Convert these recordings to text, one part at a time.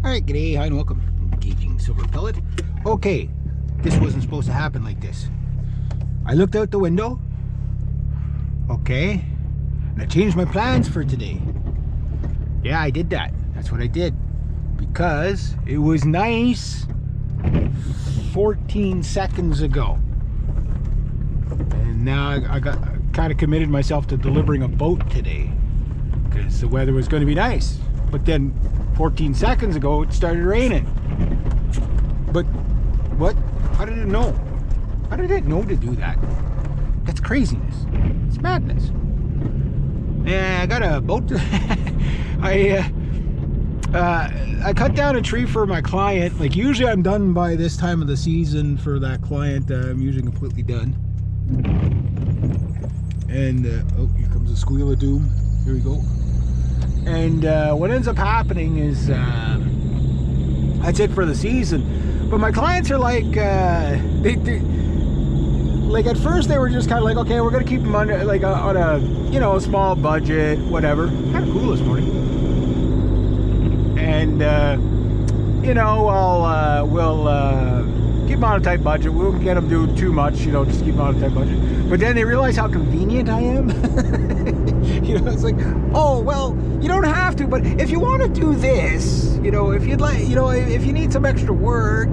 Alright, g'day, hi and welcome. Engaging Silver Pellet. Okay, this wasn't supposed to happen like this. I looked out the window. Okay, and I changed my plans for today. Yeah, I did that. That's what I did. Because it was nice 14 seconds ago. And now I got kind of committed myself to delivering a boat today. Because the weather was going to be nice. But then 14 seconds ago it started raining. But what? How did it know? How did it know to do that? That's craziness. It's madness. Yeah, I got a boat. I cut down a tree for my client. Like usually I'm done by this time of the season for that client. I'm usually completely done. And oh, here comes a squeal of doom. Here we go. And what ends up happening is that's it for the season. But my clients are like, like at first they were just kind of like, okay, we're gonna keep them under like on a small budget, whatever. Kind of cool this morning. And we'll keep them on a tight budget. We won't get them doing too much, just keep them on a tight budget. But then they realize how convenient I am. It's like, oh, well, you don't have to, but if you want to do this, if you'd like, if you need some extra work,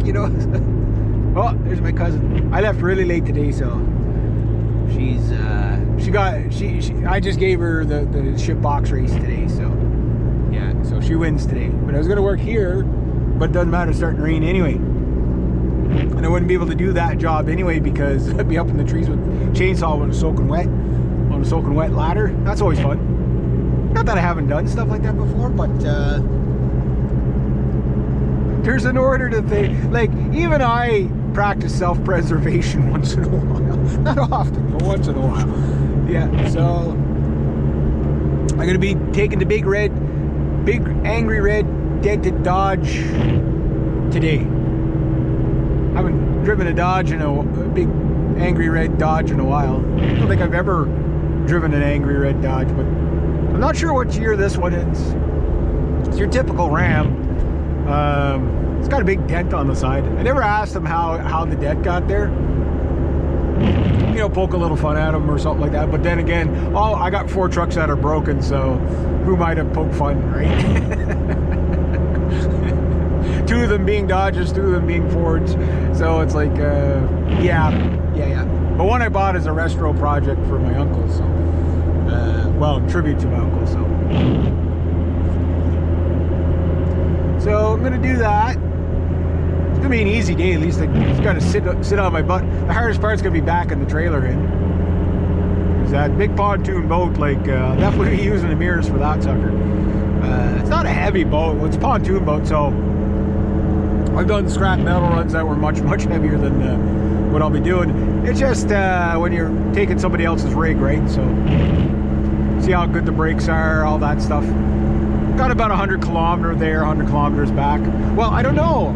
Oh, there's my cousin. I left really late today, so I just gave her the ship box race today, so yeah, so she wins today. But I was gonna work here, but it doesn't matter, it's starting to rain anyway. And I wouldn't be able to do that job anyway because I'd be up in the trees with chainsaw when it's soaking wet. On a soaking wet ladder. That's always fun. Not that I haven't done stuff like that before, but there's an order to think. Like, even I practice self-preservation once in a while. Not often, but once in a while. Yeah, so I'm gonna be taking the big angry red dented Dodge today. I haven't driven a Dodge in a big angry red Dodge in a while. I don't think I've ever driven an angry red Dodge, but I'm not sure what year this one is. It's your typical Ram. It's got a big dent on the side. I never asked them how the dent got there. Poke a little fun at them or something like that. But then again, I got 4 trucks that are broken, so who might have poked fun, right? 2 of them being Dodges, 2 of them being Fords. So it's like, yeah. But one I bought is a resto project for my uncle, so well, tribute to my uncle, so I'm gonna do that. It's gonna be an easy day. At least I just gotta sit on my butt. The hardest part's gonna be backing the trailer in. Cause that big pontoon boat, like definitely be using the mirrors for that sucker. It's not a heavy boat. It's a pontoon boat, so I've done scrap metal runs that were much heavier than what I'll be doing. It's just when you're taking somebody else's rig, right? So see how good the brakes are, all that stuff. Got about 100 kilometers there, 100 kilometers back. Well, I don't know.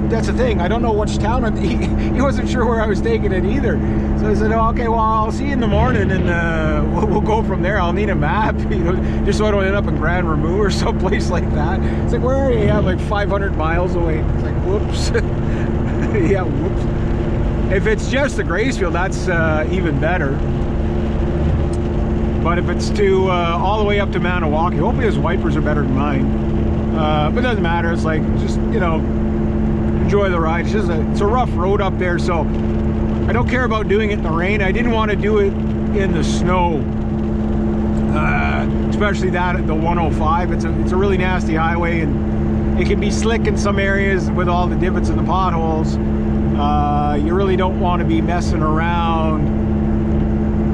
That's the thing. I don't know which town. He wasn't sure where I was taking it either. So I said, oh, okay, well, I'll see you in the morning, and we'll go from there. I'll need a map, just so I don't end up in Grand Remu or someplace like that. It's like, where are you? I'm like 500 miles away. It's like, whoops. Yeah, whoops. If it's just the Gracefield, that's even better. But if it's to all the way up to Maniwaki, hopefully his wipers are better than mine. But it doesn't matter. It's like, just, enjoy the ride. It's a rough road up there, so I don't care about doing it in the rain. I didn't want to do it in the snow, especially that at the 105. It's a really nasty highway, and it can be slick in some areas with all the divots and the potholes. You really don't want to be messing around.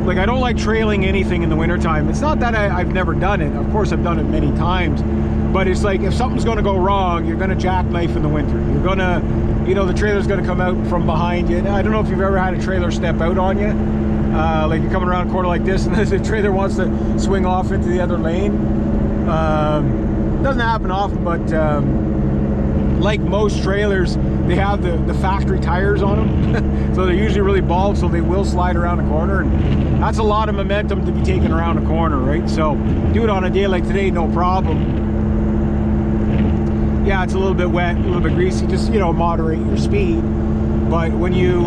Like, I don't like trailing anything in the wintertime. It's not that I've never done it. Of course, I've done it many times. But it's like, if something's going to go wrong, you're going to jackknife in the winter. You're going to, the trailer's going to come out from behind you. I don't know if you've ever had a trailer step out on you. Like, you're coming around a corner like this, and the trailer wants to swing off into the other lane. Doesn't happen often, but like most trailers, they have the factory tires on them. So they're usually really bald, so they will slide around a corner, and that's a lot of momentum to be taken around a corner, right? So do it on a day like today, no problem. yeah, it's a little bit wet, a little bit greasy. Just, you know, moderate your speed. But when you,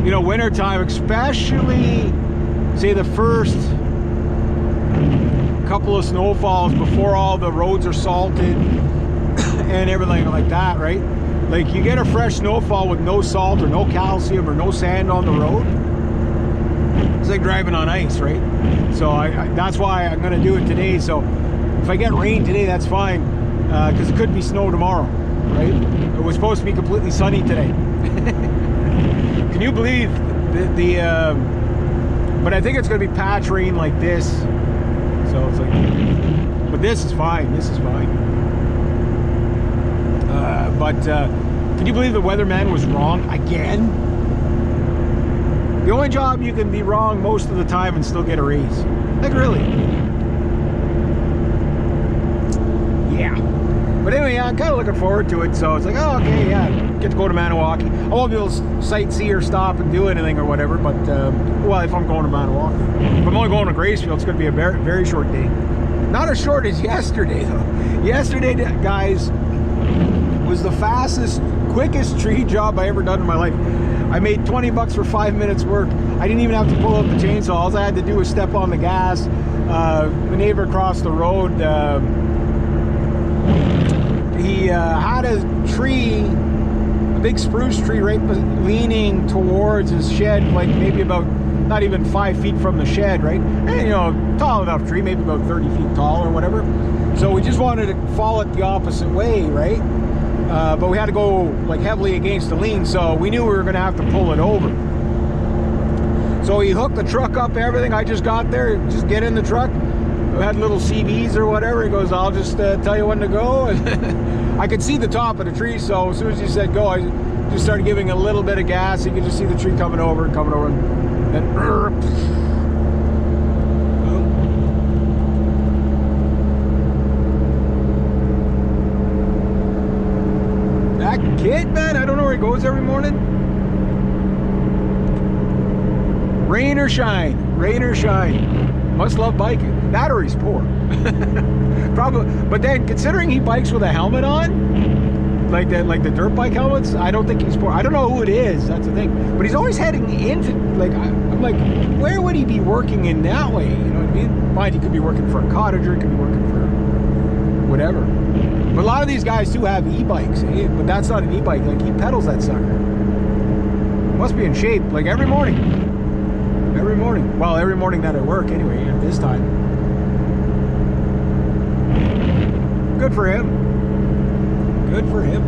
you know, winter time, especially, say the first couple of snowfalls before all the roads are salted and everything like that, right? Like, you get a fresh snowfall with no salt or no calcium or no sand on the road, it's like driving on ice, right? So that's why I'm going to do it today. So if I get rain today, that's fine, because it could be snow tomorrow, right? It was supposed to be completely sunny today. Can you believe but I think it's going to be patch rain like this. So it's like, but this is fine. This is fine. Can you believe the weatherman was wrong again? The only job you can be wrong most of the time and still get a raise. Like, really? Yeah. But anyway, I'm kind of looking forward to it. So it's like, oh, okay, yeah, get to go to Maniwaki. I won't be able to sightsee or stop and do anything or whatever. But well, if I'm going to Maniwaki, if I'm only going to Gracefield, it's going to be a very, very short day. Not as short as yesterday, though. Yesterday, guys, was the fastest, quickest tree job I ever done in my life. I made 20 bucks for 5 minutes work. I didn't even have to pull out the chainsaw. All I had to do was step on the gas. My neighbor across the road, he had a tree, a big spruce tree right leaning towards his shed, like maybe about not even 5 feet from the shed, right? And, you know, tall enough tree, maybe about 30 feet tall or whatever. So we just wanted to fall it the opposite way, right? But we had to go like heavily against the lean, so we knew we were going to have to pull it over. So he hooked the truck up, everything. I just got there, just get in the truck. I had little CVs or whatever. He goes, I'll just tell you when to go. And I could see the top of the tree, so as soon as he said go, I just started giving a little bit of gas. You could just see the tree coming over, and that kid, man, I don't know where he goes every morning. Rain or shine, rain or shine. Must love biking. That or he's poor. Probably. But then, considering he bikes with a helmet on, like the dirt bike helmets, I don't think he's poor. I don't know who it is. That's the thing. But he's always heading into, like, I'm like, where would he be working in that way? You know what I mean? Fine, he could be working for a cottager. He could be working for whatever. But a lot of these guys do have e-bikes, eh? But that's not an e-bike. Like, he pedals that sucker. Must be in shape, like every morning. Every morning. Well, every morning that I work anyway, at this time. Good for him. Good for him.